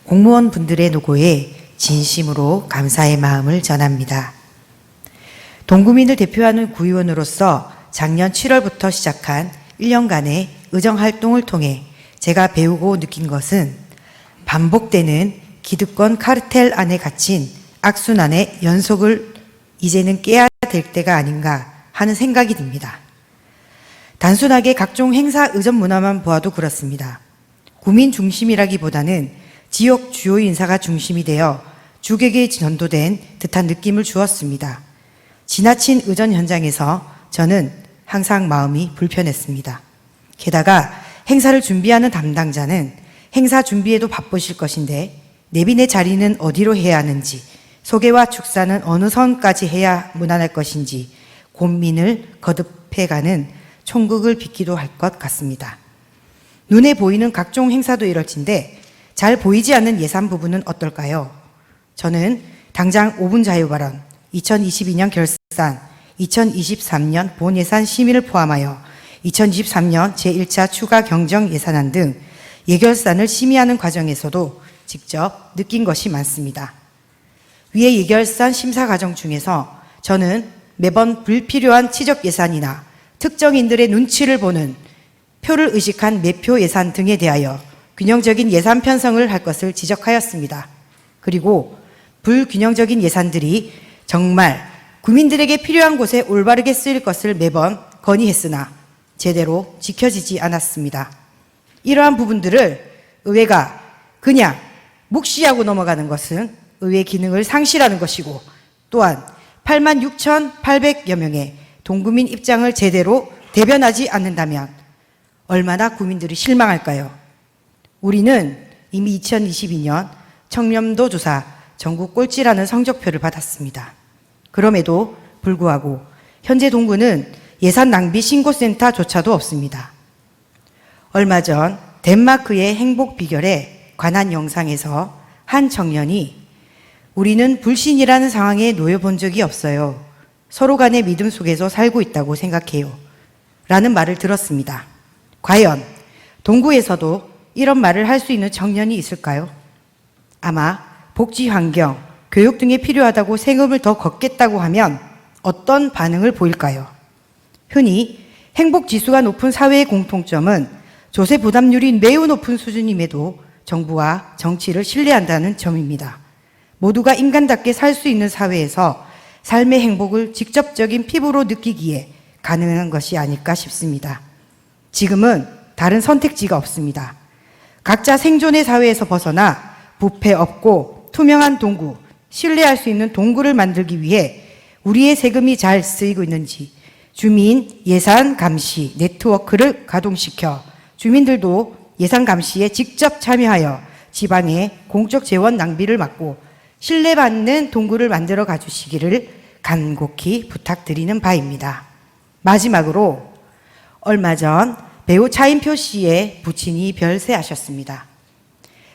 공무원 분들의 노고에 진심으로 감사의 마음을 전합니다. 동구민을 대표하는 구의원으로서 작년 7월부터 시작한 1년간의 의정활동을 통해 제가 배우고 느낀 것은 반복되는 기득권 카르텔 안에 갇힌 악순환의 연속을 이제는 깨야 될 때가 아닌가 하는 생각이 듭니다. 단순하게 각종 행사 의전 문화만 보아도 그렇습니다. 구민 중심이라기보다는 지역 주요 인사가 중심이 되어 주객에 전도된 듯한 느낌을 주었습니다. 지나친 의전 현장에서 저는 항상 마음이 불편했습니다. 게다가 행사를 준비하는 담당자는 행사 준비에도 바쁘실 것인데 내빈의 자리는 어디로 해야 하는지, 소개와 축사는 어느 선까지 해야 무난할 것인지 고민을 거듭해가는 총극을 빚기도 할 것 같습니다. 눈에 보이는 각종 행사도 이럴진데 잘 보이지 않는 예산 부분은 어떨까요? 저는 당장 5분 자유발언, 2022년 결산, 2023년 본예산 심의를 포함하여 2023년 제1차 추가 경정 예산안 등 예결산을 심의하는 과정에서도 직접 느낀 것이 많습니다. 위의 예결산 심사 과정 중에서 저는 매번 불필요한 치적 예산이나 특정인들의 눈치를 보는 표를 의식한 매표 예산 등에 대하여 균형적인 예산 편성을 할 것을 지적하였습니다. 그리고 불균형적인 예산들이 정말 국민들에게 필요한 곳에 올바르게 쓰일 것을 매번 건의했으나 제대로 지켜지지 않았습니다. 이러한 부분들을 의회가 그냥 묵시하고 넘어가는 것은 의회 기능을 상실하는 것이고, 또한 86,800여 명의 동구민 입장을 제대로 대변하지 않는다면 얼마나 국민들이 실망할까요? 우리는 이미 2022년 청렴도 조사 전국 꼴찌라는 성적표를 받았습니다. 그럼에도 불구하고 현재 동구는 예산 낭비 신고센터조차도 없습니다. 얼마 전 덴마크의 행복 비결에 관한 영상에서 한 청년이 우리는 불신이라는 상황에 놓여 본 적이 없어요. 서로 간의 믿음 속에서 살고 있다고 생각해요. 라는 말을 들었습니다. 과연 동구에서도 이런 말을 할 수 있는 청년이 있을까요? 아마 복지 환경, 교육 등에 필요하다고 세금을 더 걷겠다고 하면 어떤 반응을 보일까요? 흔히 행복지수가 높은 사회의 공통점은 조세 부담률이 매우 높은 수준임에도 정부와 정치를 신뢰한다는 점입니다. 모두가 인간답게 살 수 있는 사회에서 삶의 행복을 직접적인 피부로 느끼기에 가능한 것이 아닐까 싶습니다. 지금은 다른 선택지가 없습니다. 각자 생존의 사회에서 벗어나 부패 없고 투명한 동구, 신뢰할 수 있는 동구를 만들기 위해 우리의 세금이 잘 쓰이고 있는지 주민 예산 감시 네트워크를 가동시켜 주민들도 예산 감시에 직접 참여하여 지방의 공적 재원 낭비를 막고 신뢰받는 동구를 만들어 가주시기를 간곡히 부탁드리는 바입니다. 마지막으로 얼마 전 배우 차인표 씨의 부친이 별세하셨습니다.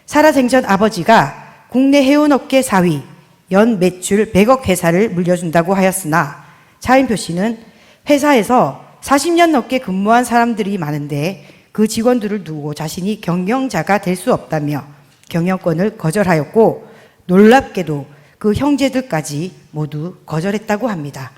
살아생전 아버지가 국내 해운업계 4위, 연 매출 100억 회사를 물려준다고 하였으나 차인표 씨는 회사에서 40년 넘게 근무한 사람들이 많은데 그 직원들을 두고 자신이 경영자가 될 수 없다며 경영권을 거절하였고, 놀랍게도 그 형제들까지 모두 거절했다고 합니다.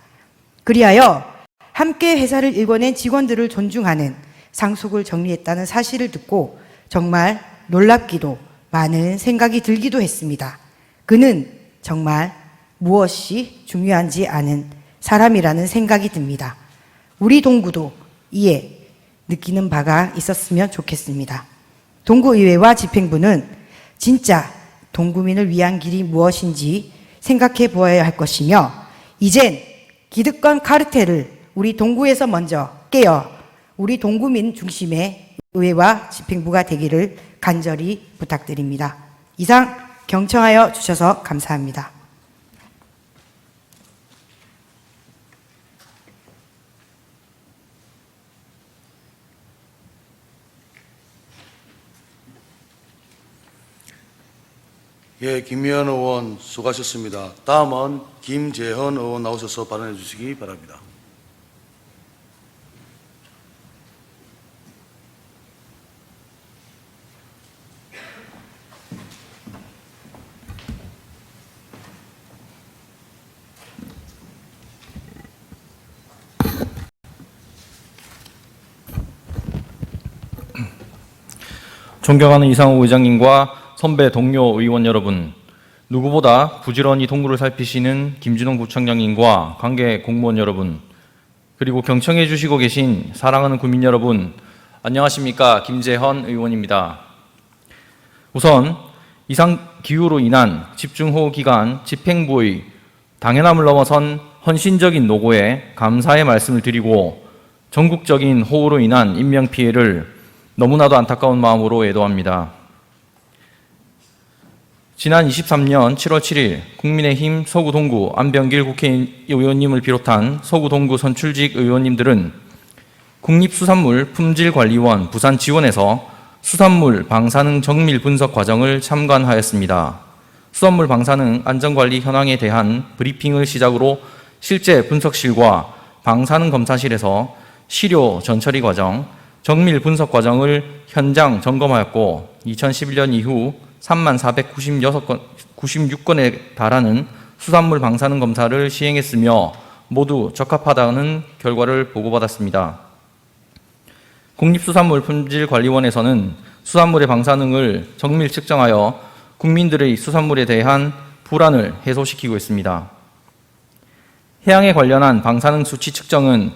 그리하여 함께 회사를 일궈낸 직원들을 존중하는 상속을 정리했다는 사실을 듣고 정말 놀랍기도 많은 생각이 들기도 했습니다. 그는 정말 무엇이 중요한지 아는 사람이라는 생각이 듭니다. 우리 동구도 이에 느끼는 바가 있었으면 좋겠습니다. 동구의회와 집행부는 진짜 동구민을 위한 길이 무엇인지 생각해 보아야 할 것이며, 이젠 기득권 카르텔을 우리 동구에서 먼저 깨어 우리 동구민 중심의 의회와 집행부가 되기를 간절히 부탁드립니다. 이상 경청하여 주셔서 감사합니다. 예, 김미연 의원 수고하셨습니다. 다음은 김재헌 의원 나오셔서 발언해 주시기 바랍니다. 존경하는 이상우 의장님과 선배 동료 의원 여러분, 누구보다 부지런히 동구를 살피시는 김진홍 구청장님과 관계 공무원 여러분, 그리고 경청해 주시고 계신 사랑하는 국민 여러분, 안녕하십니까? 김재헌 의원입니다. 우선 이상기후로 인한 집중호우 기간 집행부의 당연함을 넘어선 헌신적인 노고에 감사의 말씀을 드리고, 전국적인 호우로 인한 인명피해를 너무나도 안타까운 마음으로 애도합니다. 지난 23년 7월 7일 국민의힘 서구 동구 안병길 국회의원님을 비롯한 서구 동구 선출직 의원님들은 국립수산물 품질관리원 부산 지원에서 수산물 방사능 정밀 분석 과정을 참관하였습니다. 수산물 방사능 안전관리 현황에 대한 브리핑을 시작으로 실제 분석실과 방사능 검사실에서 시료 전처리 과정, 정밀 분석 과정을 현장 점검하였고 2011년 이후 3496건에 달하는 수산물 방사능 검사를 시행했으며 모두 적합하다는 결과를 보고받았습니다. 국립수산물품질관리원에서는 수산물의 방사능을 정밀 측정하여 국민들의 수산물에 대한 불안을 해소시키고 있습니다. 해양에 관련한 방사능 수치 측정은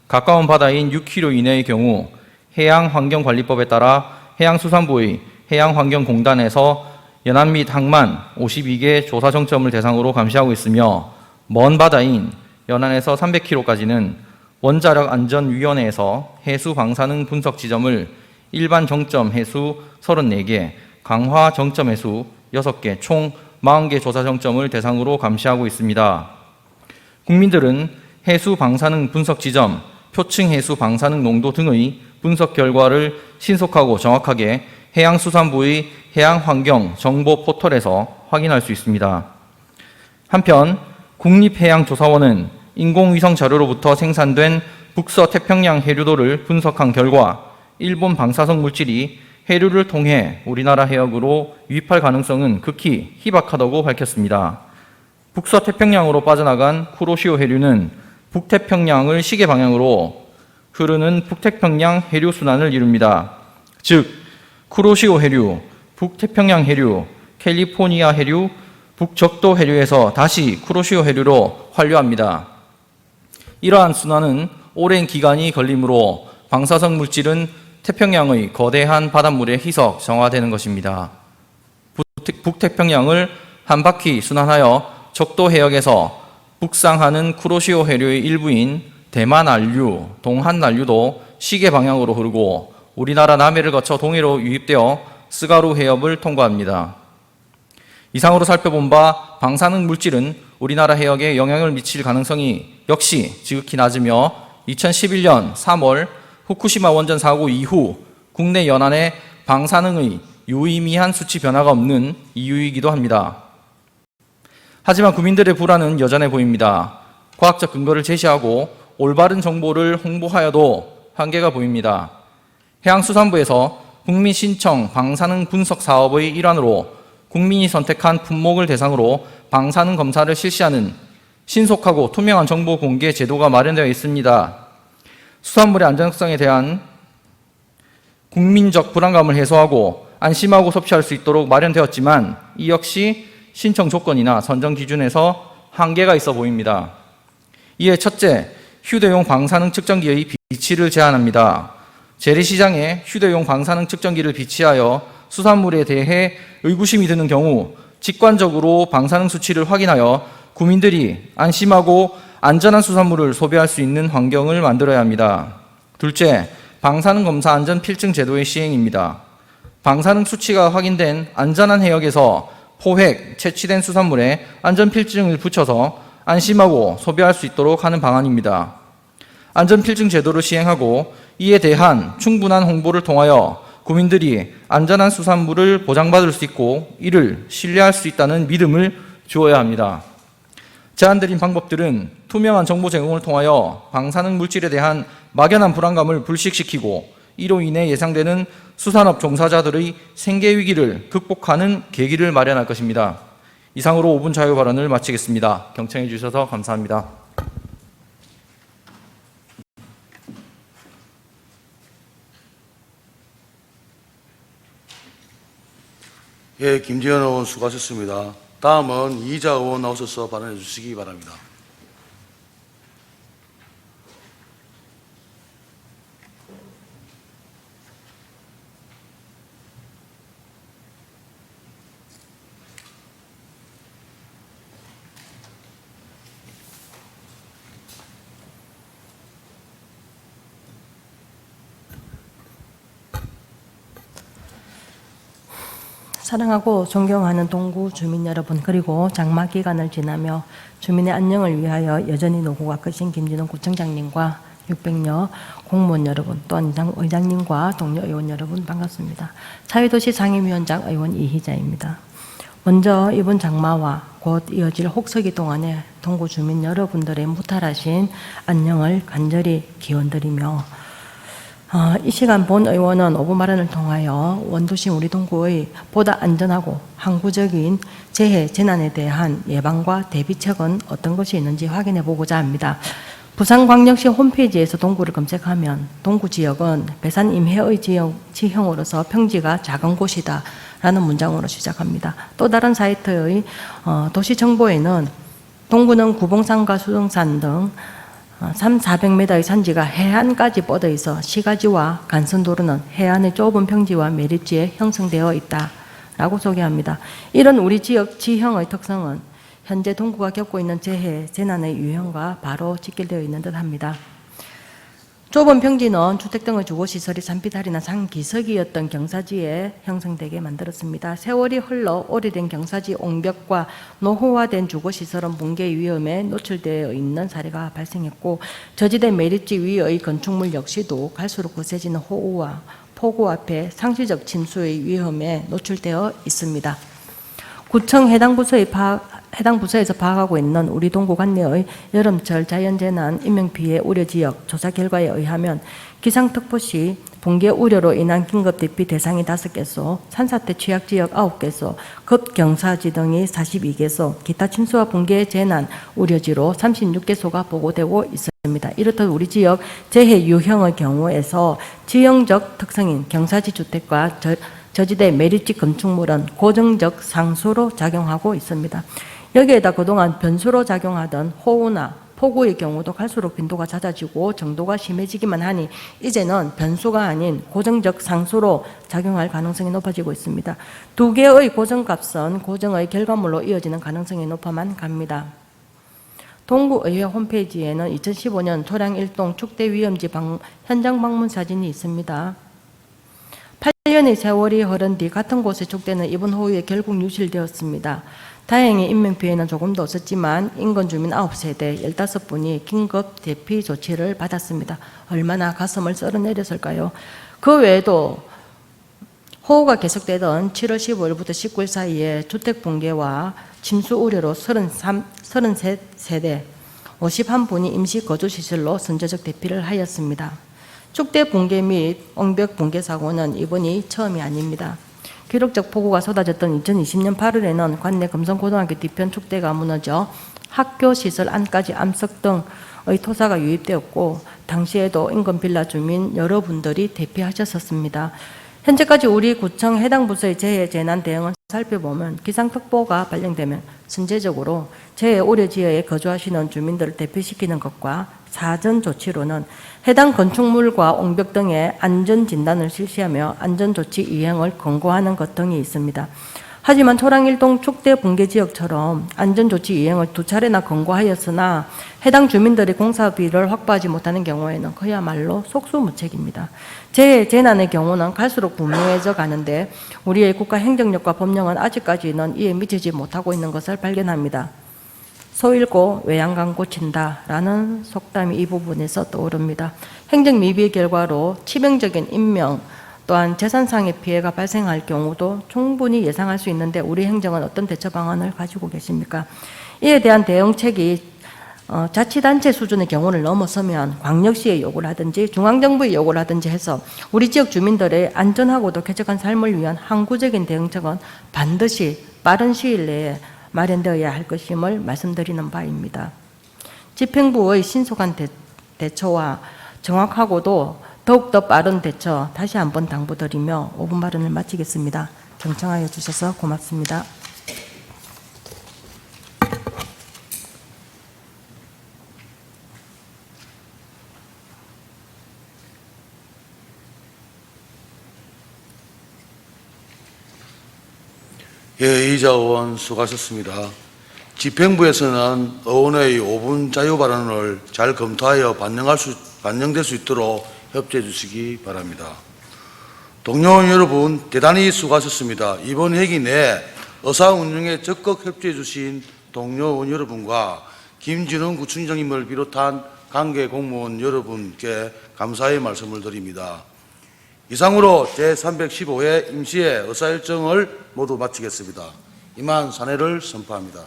가까운 바다인 6km 이내의 경우 해양환경관리법에 따라 해양수산부의 해양환경공단에서 연안 및 항만 52개 조사 정점을 대상으로 감시하고 있으며 먼 바다인 연안에서 300km까지는 원자력안전위원회에서 해수 방사능 분석 지점을 일반 정점 해수 34개, 강화 정점 해수 6개, 총 40개 조사 정점을 대상으로 감시하고 있습니다. 국민들은 해수 방사능 분석 지점, 표층 해수 방사능 농도 등의 분석 결과를 신속하고 정확하게 해양수산부의 해양환경 정보 포털에서 확인할 수 있습니다. 한편 국립해양조사원은 인공위성 자료로부터 생산된 북서태평양 해류도를 분석한 결과 일본 방사성 물질이 해류를 통해 우리나라 해역으로 유입할 가능성은 극히 희박하다고 밝혔습니다. 북서태평양으로 빠져나간 쿠로시오 해류는 북태평양을 시계 방향으로 흐르는 북태평양 해류 순환을 이룹니다. 즉 쿠로시오 해류, 북태평양 해류, 캘리포니아 해류, 북적도 해류에서 다시 쿠로시오 해류로 환류합니다. 이러한 순환은 오랜 기간이 걸리므로 방사성 물질은 태평양의 거대한 바닷물에 희석 정화되는 것입니다. 북태평양을 한 바퀴 순환하여 적도 해역에서 북상하는 쿠로시오 해류의 일부인 대만 안류, 동한 안류도 시계 방향으로 흐르고 우리나라 남해를 거쳐 동해로 유입되어 스가루 해협을 통과합니다. 이상으로 살펴본 바 방사능 물질은 우리나라 해역에 영향을 미칠 가능성이 역시 지극히 낮으며 2011년 3월 후쿠시마 원전 사고 이후 국내 연안에 방사능의 유의미한 수치 변화가 없는 이유이기도 합니다. 하지만 국민들의 불안은 여전해 보입니다. 과학적 근거를 제시하고 올바른 정보를 홍보하여도 한계가 보입니다. 해양수산부에서 국민 신청 방사능 분석 사업의 일환으로 국민이 선택한 품목을 대상으로 방사능 검사를 실시하는 신속하고 투명한 정보 공개 제도가 마련되어 있습니다. 수산물의 안전성에 대한 국민적 불안감을 해소하고 안심하고 섭취할 수 있도록 마련되었지만 이 역시 신청 조건이나 선정 기준에서 한계가 있어 보입니다. 이에 첫째, 휴대용 방사능 측정기의 비치를 제한합니다. 재래시장에 휴대용 방사능 측정기를 비치하여 수산물에 대해 의구심이 드는 경우 직관적으로 방사능 수치를 확인하여 국민들이 안심하고 안전한 수산물을 소비할 수 있는 환경을 만들어야 합니다. 둘째, 방사능 검사 안전 필증 제도의 시행입니다. 방사능 수치가 확인된 안전한 해역에서 포획, 채취된 수산물에 안전 필증을 붙여서 안심하고 소비할 수 있도록 하는 방안입니다. 안전 필증 제도를 시행하고 이에 대한 충분한 홍보를 통하여 국민들이 안전한 수산물을 보장받을 수 있고 이를 신뢰할 수 있다는 믿음을 주어야 합니다. 제안드린 방법들은 투명한 정보 제공을 통하여 방사능 물질에 대한 막연한 불안감을 불식시키고 이로 인해 예상되는 수산업 종사자들의 생계 위기를 극복하는 계기를 마련할 것입니다. 이상으로 5분 자유 발언을 마치겠습니다. 경청해 주셔서 감사합니다. 예, 김재현 의원 수고하셨습니다. 다음은 이희자 의원 나오셔서 발언해 주시기 바랍니다. 사랑하고 존경하는 동구 주민 여러분, 그리고 장마 기간을 지나며 주민의 안녕을 위하여 여전히 노고가 크신 김진원 구청장님과 600여 공무원 여러분, 또한 의장님과 동료 의원 여러분 반갑습니다. 사회도시 상임위원장 의원 이희자입니다. 먼저 이번 장마와 곧 이어질 혹서기 동안에 동구 주민 여러분들의 무탈하신 안녕을 간절히 기원드리며 이 시간 본 의원은 5분 발언을 통하여 원도시 우리 동구의 보다 안전하고 항구적인 재해, 재난에 대한 예방과 대비책은 어떤 것이 있는지 확인해 보고자 합니다. 부산광역시 홈페이지에서 동구를 검색하면 동구 지역은 배산 임해의 지형으로서 평지가 작은 곳이다 라는 문장으로 시작합니다. 또 다른 사이트의 도시정보에는 동구는 구봉산과 수등산 등 300~400m의 산지가 해안까지 뻗어 있어 시가지와 간선도로는 해안의 좁은 평지와 매립지에 형성되어 있다 라고 소개합니다. 이런 우리 지역 지형의 특성은 현재 동구가 겪고 있는 재해, 재난의 유형과 바로 직결되어 있는 듯합니다. 좁은 평지는 주택 등의 주거시설이 산비탈이나 산기슭이었던 경사지에 형성되게 만들었습니다. 세월이 흘러 오래된 경사지 옹벽과 노후화된 주거시설은 붕괴 위험에 노출되어 있는 사례가 발생했고, 저지대 매립지 위의 건축물 역시도 갈수록 거세지는 호우와 폭우 앞에 상시적 침수의 위험에 노출되어 있습니다. 구청 해당 부서에서 파악하고 있는 우리 동구 관내의 여름철 자연재난 인명피해 우려지역 조사 결과에 의하면 기상특보 시 붕괴 우려로 인한 긴급대피 대상이 5개소, 산사태 취약지역 9개소, 급경사지 등이 42개소, 기타 침수와 붕괴 재난 우려지로 36개소가 보고되고 있습니다. 이렇듯 우리 지역 재해 유형의 경우에서 지형적 특성인 경사지 주택과 저지대 매립지 건축물은 고정적 상수로 작용하고 있습니다. 여기에다 그동안 변수로 작용하던 호우나 폭우의 경우도 갈수록 빈도가 잦아지고 정도가 심해지기만 하니 이제는 변수가 아닌 고정적 상수로 작용할 가능성이 높아지고 있습니다. 두 개의 고정값은 고정의 결과물로 이어지는 가능성이 높아만 갑니다. 동구의회 홈페이지에는 2015년 초량 1동 축대 위험지 현장 방문 사진이 있습니다. 8년의 세월이 흐른 뒤 같은 곳의 축대는 이번 호우에 결국 유실되었습니다. 다행히 인명피해는 조금 더 없었지만 인근 주민 9세대 15분이 긴급 대피 조치를 받았습니다. 얼마나 가슴을 썰어내렸을까요? 그 외에도 호우가 계속되던 7월 15일부터 19일 사이에 주택 붕괴와 침수 우려로 33세대 51분이 임시 거주시설로 선제적 대피를 하였습니다. 축대 붕괴 및 옹벽 붕괴 사고는 이번이 처음이 아닙니다. 기록적 폭우가 쏟아졌던 2020년 8월에는 관내 금성고등학교 뒤편 축대가 무너져 학교 시설 안까지 암석 등의 토사가 유입되었고, 당시에도 인근 빌라 주민 여러분들이 대피하셨었습니다. 현재까지 우리 구청 해당 부서의 재해 재난 대응을 살펴보면 기상특보가 발령되면 선제적으로 재해 우려 지역에 거주하시는 주민들을 대피시키는 것과 사전 조치로는 해당 건축물과 옹벽 등의 안전 진단을 실시하며 안전 조치 이행을 권고하는 것 등이 있습니다. 하지만 초량일동 축대 붕괴 지역처럼 안전 조치 이행을 2차례나 권고하였으나 해당 주민들이 공사비를 확보하지 못하는 경우에는 그야말로 속수무책입니다. 재해 재난의 경우는 갈수록 분명해져 가는데 우리의 국가 행정력과 법령은 아직까지는 이에 미치지 못하고 있는 것을 발견합니다. 소 잃고 외양간 고친다라는 속담이 이 부분에서 떠오릅니다. 행정 미비의 결과로 치명적인 인명 또한 재산상의 피해가 발생할 경우도 충분히 예상할 수 있는데 우리 행정은 어떤 대처 방안을 가지고 계십니까? 이에 대한 대응책이 자치단체 수준의 경우를 넘어서면 광역시의 요구를 하든지 중앙정부의 요구를 하든지 해서 우리 지역 주민들의 안전하고도 쾌적한 삶을 위한 항구적인 대응책은 반드시 빠른 시일 내에 마련되어야 할 것임을 말씀드리는 바입니다. 집행부의 신속한 대처와 정확하고도 더욱더 빠른 대처 다시 한번 당부드리며 5분 발언을 마치겠습니다. 경청하여 주셔서 고맙습니다. 예, 이희자 의원 수고하셨습니다. 집행부에서는 의원의 5분 자유 발언을 잘 검토하여 반영될 수 있도록 협조해 주시기 바랍니다. 동료 여러분 대단히 수고하셨습니다. 이번 회기 내 의사 운영에 적극 협조해 주신 동료 여러분과 김진웅 구청장님을 비롯한 관계 공무원 여러분께 감사의 말씀을 드립니다. 이상으로 제315회 임시회 의사일정을 모두 마치겠습니다. 이만 사례를 선포합니다.